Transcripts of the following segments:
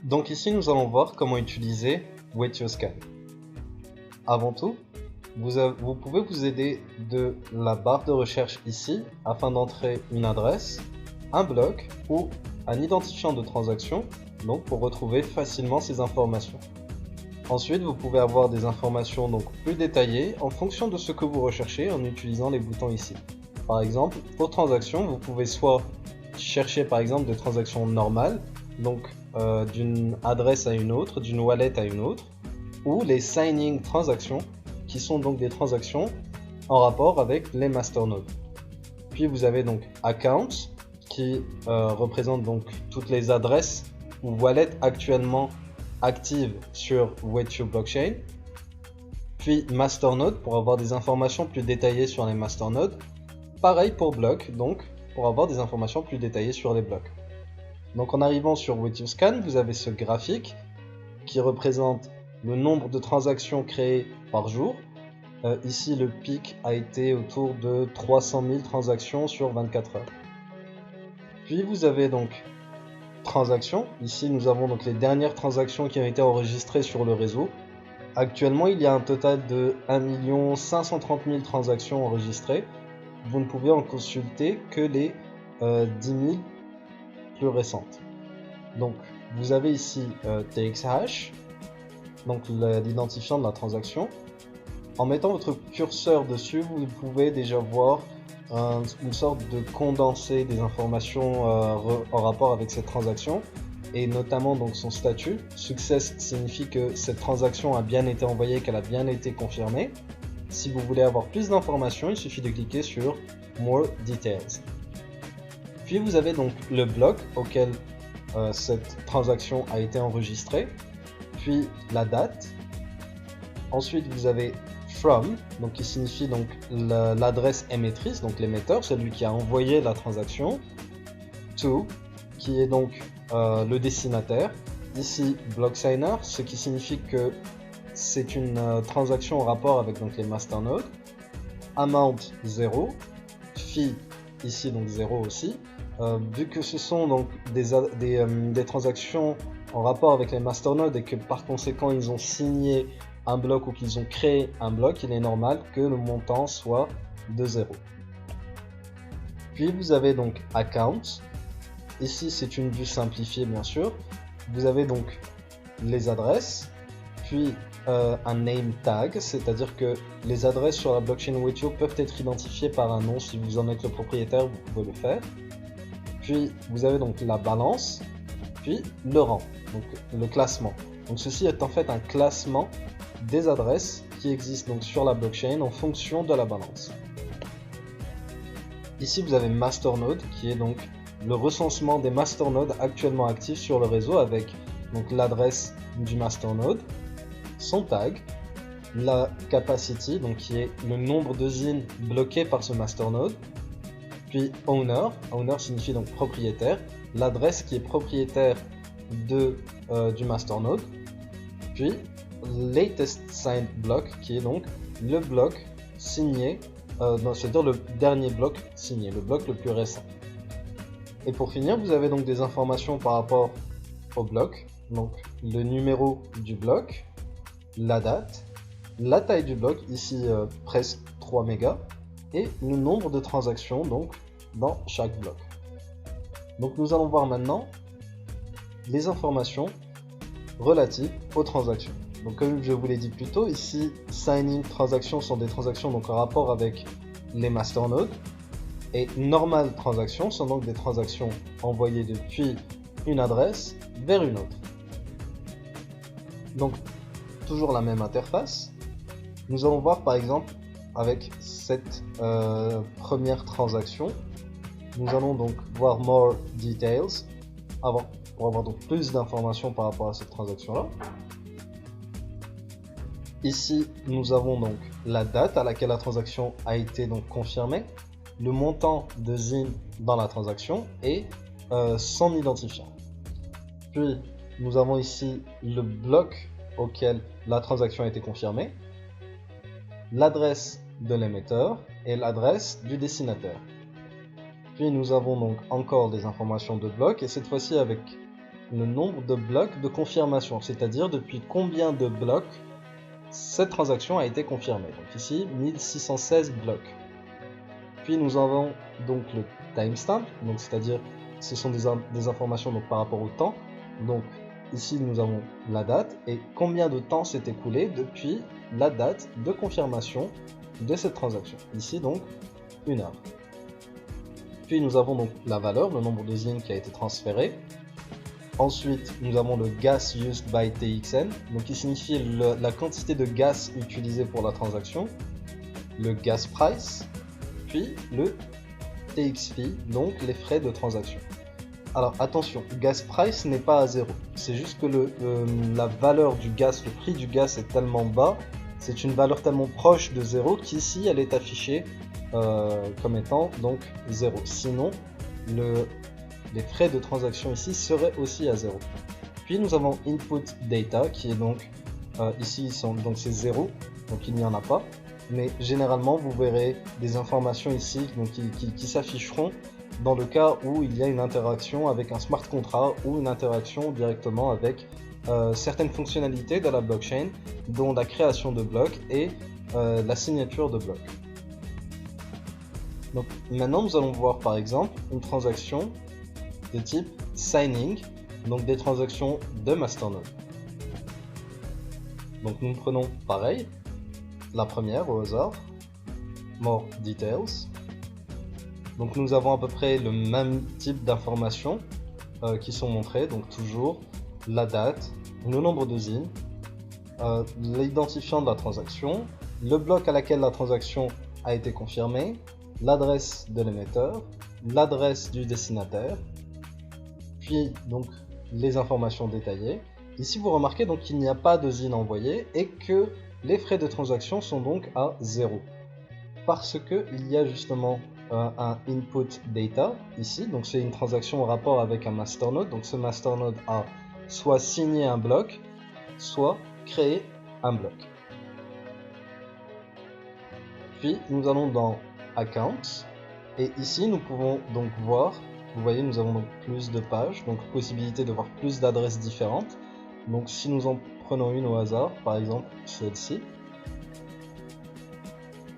Donc ici, nous allons voir comment utiliser WetYourScan. Avant tout, vous pouvez vous aider de la barre de recherche ici afin d'entrer une adresse, un bloc ou un identifiant de transaction, donc pour retrouver facilement ces informations. Ensuite, vous pouvez avoir des informations donc plus détaillées en fonction de ce que vous recherchez en utilisant les boutons ici. Par exemple, pour transactions, vous pouvez soit chercher par exemple des transactions normales, donc d'une adresse à une autre, d'une wallet à une autre, ou les signing transactions, qui sont donc des transactions en rapport avec les masternodes. Puis vous avez donc accounts, qui représente donc toutes les adresses ou wallets actuellement actives sur WetYou Blockchain. Puis masternode pour avoir des informations plus détaillées sur les masternodes. Pareil pour bloc, donc pour avoir des informations plus détaillées sur les blocs. Donc en arrivant sur WetYourScan, vous avez ce graphique qui représente le nombre de transactions créées par jour. Ici, le pic a été autour de 300 000 transactions sur 24 heures. Puis vous avez donc transactions. Ici, nous avons donc les dernières transactions qui ont été enregistrées sur le réseau. Actuellement, il y a un total de 1 530 000 transactions enregistrées. Vous ne pouvez en consulter que les 10 000 plus récentes. Donc, vous avez ici TXHash, donc l'identifiant de la transaction. En mettant votre curseur dessus, vous pouvez déjà voir une sorte de condensé des informations en rapport avec cette transaction, et notamment donc son statut. Success signifie que cette transaction a bien été envoyée, qu'elle a bien été confirmée. Si vous voulez avoir plus d'informations, il suffit de cliquer sur More Details. Puis vous avez donc le bloc auquel cette transaction a été enregistrée, puis la date. Ensuite vous avez From, donc qui signifie donc l'adresse émettrice, donc l'émetteur, celui qui a envoyé la transaction. To, qui est donc le destinataire. Ici block signer, ce qui signifie que c'est une transaction en rapport avec donc les masternodes. Amount 0, fee ici donc 0 aussi. Vu que ce sont donc des transactions en rapport avec les masternodes et que par conséquent ils ont signé un bloc ou qu'ils ont créé un bloc, il est normal que le montant soit de 0. Puis vous avez donc account. Ici c'est une vue simplifiée bien sûr. Vous avez donc les adresses, puis un name tag, c'est-à-dire que les adresses sur la blockchain WetYou peuvent être identifiées par un nom. Si vous en êtes le propriétaire, vous pouvez le faire. Puis vous avez donc la balance, puis le rang, donc le classement. Donc ceci est en fait un classement des adresses qui existent donc sur la blockchain en fonction de la balance. Ici vous avez masternode qui est donc le recensement des masternodes actuellement actifs sur le réseau avec donc l'adresse du masternode, son tag, la capacity donc qui est le nombre de zines bloqués par ce masternode, puis owner signifie donc propriétaire, l'adresse qui est propriétaire du masternode, puis latest signed block qui est donc le bloc signé, c'est-à-dire le dernier bloc signé, le bloc le plus récent. Et pour finir, vous avez donc des informations par rapport au bloc, donc le numéro du bloc, la date, la taille du bloc, ici presque 3 mégas, et le nombre de transactions donc dans chaque bloc. Donc nous allons voir maintenant les informations relatives aux transactions. Donc comme je vous l'ai dit plus tôt, ici signing transactions sont des transactions donc en rapport avec les masternodes, et normal transactions sont donc des transactions envoyées depuis une adresse vers une autre. Donc toujours la même interface. Nous allons voir par exemple avec cette première transaction, nous allons donc voir More Details pour avoir donc plus d'informations par rapport à cette transaction là. Ici nous avons donc la date à laquelle la transaction a été donc confirmée, le montant de ZIN dans la transaction et son identifiant. Puis nous avons ici le bloc auquel la transaction a été confirmée, l'adresse de l'émetteur et l'adresse du destinataire. Puis nous avons donc encore des informations de bloc, et cette fois-ci avec le nombre de blocs de confirmation, c'est-à-dire depuis combien de blocs cette transaction a été confirmée. Donc ici, 1616 blocs. Puis nous avons donc le timestamp, donc c'est-à-dire ce sont des informations donc, par rapport au temps. Donc ici nous avons la date et combien de temps s'est écoulé depuis la date de confirmation de cette transaction. Ici donc 1 heure. Puis nous avons donc la valeur, le nombre de zines qui a été transféré. Ensuite, nous avons le gas used by TXN, donc qui signifie la quantité de gaz utilisée pour la transaction, le gas price, puis le TX fee, donc les frais de transaction. Alors attention, gas price n'est pas à 0, c'est juste que la valeur du gaz, le prix du gaz est tellement bas, c'est une valeur tellement proche de 0 qu'ici elle est affichée comme étant donc 0. Sinon, les frais de transaction ici seraient aussi à 0. Puis nous avons input data qui est donc ici donc c'est 0, donc il n'y en a pas. Mais généralement vous verrez des informations ici donc, qui s'afficheront dans le cas où il y a une interaction avec un smart contract ou une interaction directement avec certaines fonctionnalités de la blockchain, dont la création de blocs et la signature de blocs. Donc maintenant nous allons voir par exemple une transaction de type signing, donc des transactions de masternode. Donc nous prenons pareil, la première au hasard, more details. Donc nous avons à peu près le même type d'informations qui sont montrées, donc toujours la date, le nombre de zines, l'identifiant de la transaction, le bloc à laquelle la transaction a été confirmée, l'adresse de l'émetteur, l'adresse du destinataire, puis donc les informations détaillées. Ici vous remarquez donc qu'il n'y a pas de zine envoyée et que les frais de transaction sont donc à 0. Parce qu'il y a justement un input data ici, donc c'est une transaction en rapport avec un masternode, donc ce masternode a soit signé un bloc, soit créé un bloc. Puis nous allons dans Accounts, et ici nous pouvons donc voir, vous voyez nous avons donc plus de pages, donc possibilité de voir plus d'adresses différentes. Donc si nous en prenons une au hasard, par exemple celle-ci,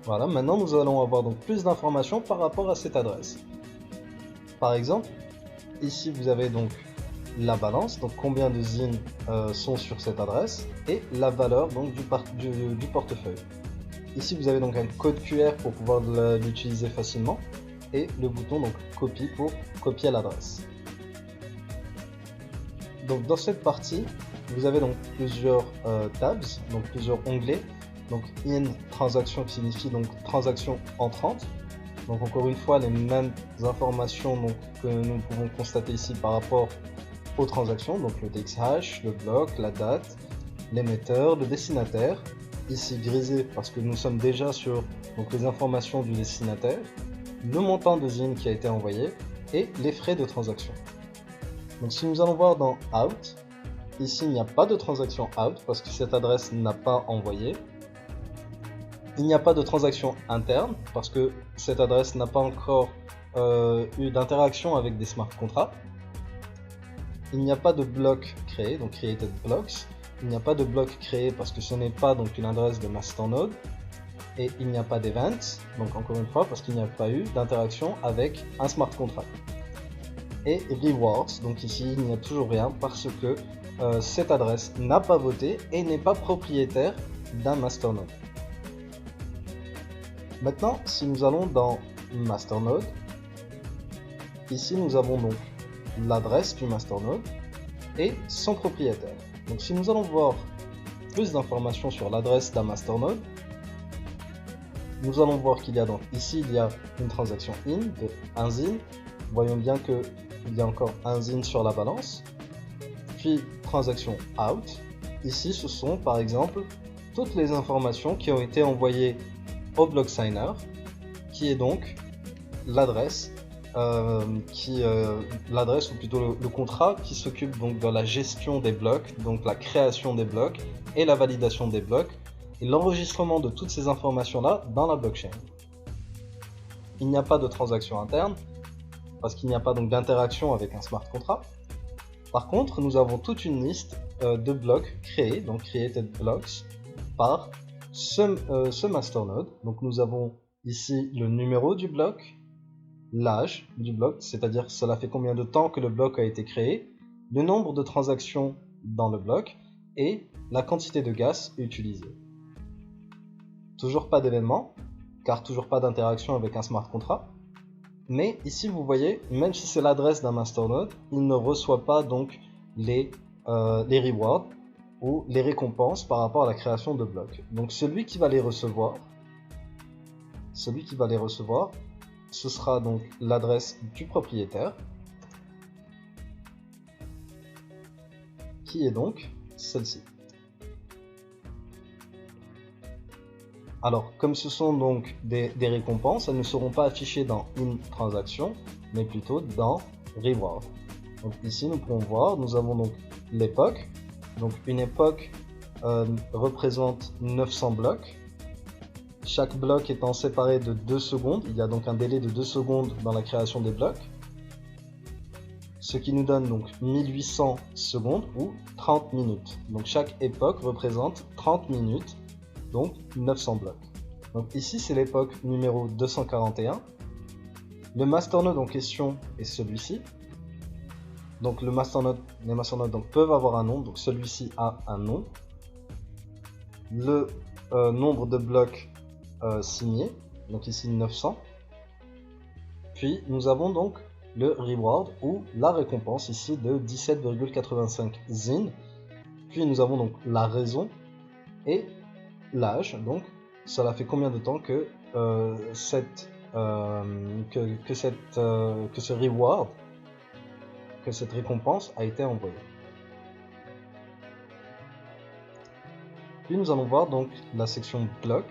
voilà, maintenant nous allons avoir donc plus d'informations par rapport à cette adresse. Par exemple, ici vous avez donc la balance, donc combien de zines sont sur cette adresse, et la valeur donc du portefeuille. Ici vous avez donc un code QR pour pouvoir l'utiliser facilement, et le bouton donc copie pour copier l'adresse. Donc dans cette partie, vous avez donc plusieurs tabs, donc plusieurs onglets. Donc in transaction qui signifie donc transaction entrante. Donc encore une fois les mêmes informations donc, que nous pouvons constater ici par rapport aux transactions. Donc le TX hash, le bloc, la date, l'émetteur, le destinataire. Ici grisé parce que nous sommes déjà sur donc, les informations du destinataire, le montant de zine qui a été envoyé et les frais de transaction. Donc si nous allons voir dans out, ici il n'y a pas de transaction out parce que cette adresse n'a pas envoyé. Il n'y a pas de transaction interne parce que cette adresse n'a pas encore eu d'interaction avec des smart contracts. Il n'y a pas de bloc créé, donc created blocks. Il n'y a pas de bloc créé parce que ce n'est pas donc une adresse de masternode. Et il n'y a pas d'event, donc encore une fois parce qu'il n'y a pas eu d'interaction avec un smart contract. Et rewards, donc ici il n'y a toujours rien parce que cette adresse n'a pas voté et n'est pas propriétaire d'un masternode. Maintenant, si nous allons dans masternode, ici nous avons donc l'adresse du masternode et son propriétaire. Donc si nous allons voir plus d'informations sur l'adresse d'un masternode, nous allons voir qu'il y a donc ici il y a une transaction in de 1 zine. Voyons bien que il y a encore un zine sur la balance. Puis transaction out. Ici ce sont par exemple toutes les informations qui ont été envoyées au block signer, qui est donc l'adresse, l'adresse ou plutôt le contrat qui s'occupe donc de la gestion des blocs, donc la création des blocs et la validation des blocs et l'enregistrement de toutes ces informations là dans la blockchain. Il n'y a pas de transaction interne parce qu'il n'y a pas donc d'interaction avec un smart contract. Par contre, nous avons toute une liste de blocs créés, donc created blocks, par ce masternode. Donc nous avons ici le numéro du bloc, l'âge du bloc, c'est-à-dire cela fait combien de temps que le bloc a été créé, le nombre de transactions dans le bloc et la quantité de gas utilisée. Toujours pas d'événement, car toujours pas d'interaction avec un smart contract. Mais ici vous voyez, même si c'est l'adresse d'un masternode, il ne reçoit pas donc les rewards ou les récompenses par rapport à la création de blocs. Donc celui qui va les recevoir, ce sera donc l'adresse du propriétaire, qui est donc celle-ci. Alors, comme ce sont donc des récompenses, elles ne seront pas affichées dans une transaction, mais plutôt dans reward. Donc ici, nous pouvons voir, nous avons donc l'époque. Donc une époque représente 900 blocs. Chaque bloc étant séparé de 2 secondes, il y a donc un délai de 2 secondes dans la création des blocs. Ce qui nous donne donc 1800 secondes ou 30 minutes. Donc chaque époque représente 30 minutes. Donc 900 blocs. Donc ici c'est l'époque numéro 241. Le masternode en question est celui-ci. Donc les masternodes donc, peuvent avoir un nom, donc celui-ci a un nom. Le nombre de blocs signés, donc ici 900. Puis nous avons donc le reward ou la récompense ici de 17,85 zin. Puis nous avons donc la raison et l'âge, donc cela fait combien de temps que ce reward, que cette récompense a été envoyée. Puis nous allons voir donc la section bloc.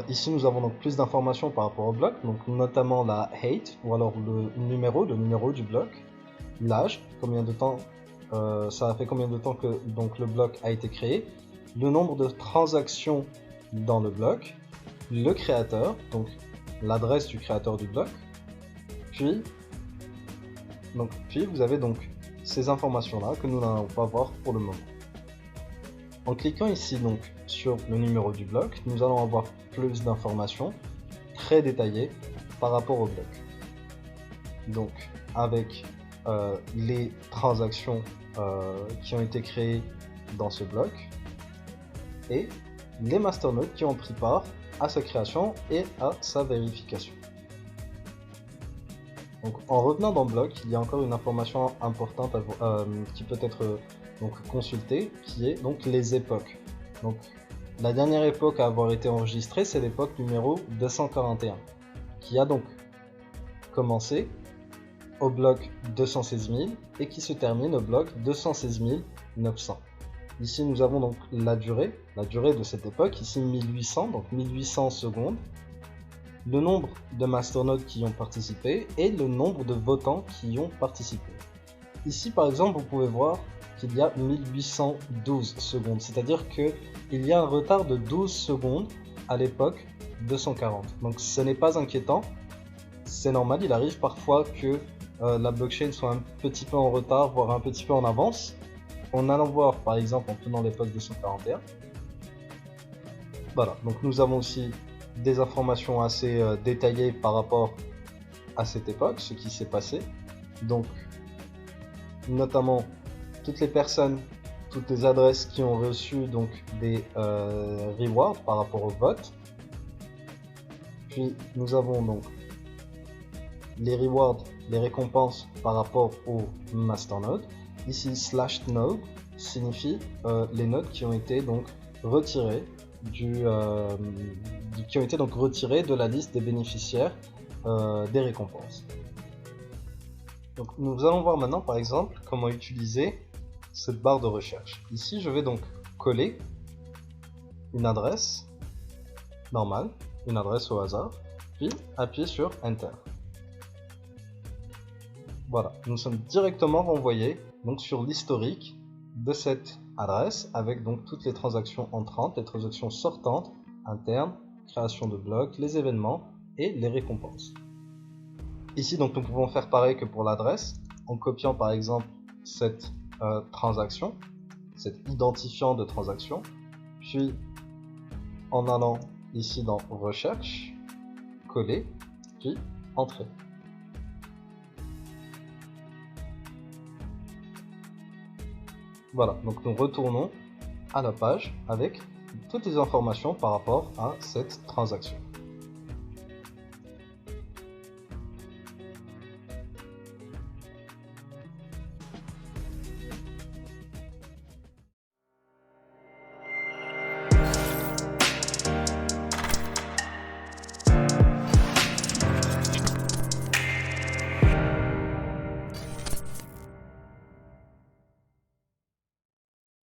Ici nous avons donc plus d'informations par rapport au bloc, donc notamment la height ou alors le numéro du bloc, l'âge, combien de temps ça a fait combien de temps que donc le bloc a été créé, le nombre de transactions dans le bloc, le créateur, donc l'adresse du créateur du bloc, puis vous avez donc ces informations là que nous n'allons pas voir pour le moment. En cliquant ici donc sur le numéro du bloc, nous allons avoir plus d'informations très détaillées par rapport au bloc. Donc avec les transactions qui ont été créées dans ce bloc et les masternodes qui ont pris part à sa création et à sa vérification. Donc en revenant dans le bloc, il y a encore une information importante qui peut être donc consultée, qui est donc les époques. Donc la dernière époque à avoir été enregistrée, c'est l'époque numéro 241, qui a donc commencé au bloc 216 000 et qui se termine au bloc 216 900. Ici nous avons donc la durée de cette époque, ici 1800, donc 1800 secondes, le nombre de masternodes qui y ont participé et le nombre de votants qui y ont participé. Ici par exemple vous pouvez voir qu'il y a 1812 secondes, c'est-à-dire qu'il y a un retard de 12 secondes à l'époque 240. Donc ce n'est pas inquiétant, c'est normal, il arrive parfois que la blockchain soit un petit peu en retard, voire un petit peu en avance. En allant voir par exemple en prenant l'époque 241. Voilà, donc nous avons aussi des informations assez détaillées par rapport à cette époque, ce qui s'est passé. Donc, notamment toutes les personnes, toutes les adresses qui ont reçu donc des rewards par rapport au vote. Puis nous avons donc les rewards, les récompenses par rapport au masternode. Ici /node signifie les nodes qui ont été donc retirées de la liste des bénéficiaires des récompenses. Donc nous allons voir maintenant par exemple comment utiliser cette barre de recherche. Ici je vais donc coller une adresse normale, une adresse au hasard, puis appuyer sur Enter. Voilà, nous sommes directement renvoyés donc sur l'historique de cette adresse avec donc toutes les transactions entrantes, les transactions sortantes, internes, création de blocs, les événements et les récompenses. Ici donc nous pouvons faire pareil que pour l'adresse en copiant par exemple cette transaction, cet identifiant de transaction, puis en allant ici dans recherche, coller, puis entrer. Voilà, donc nous retournons à la page avec toutes les informations par rapport à cette transaction.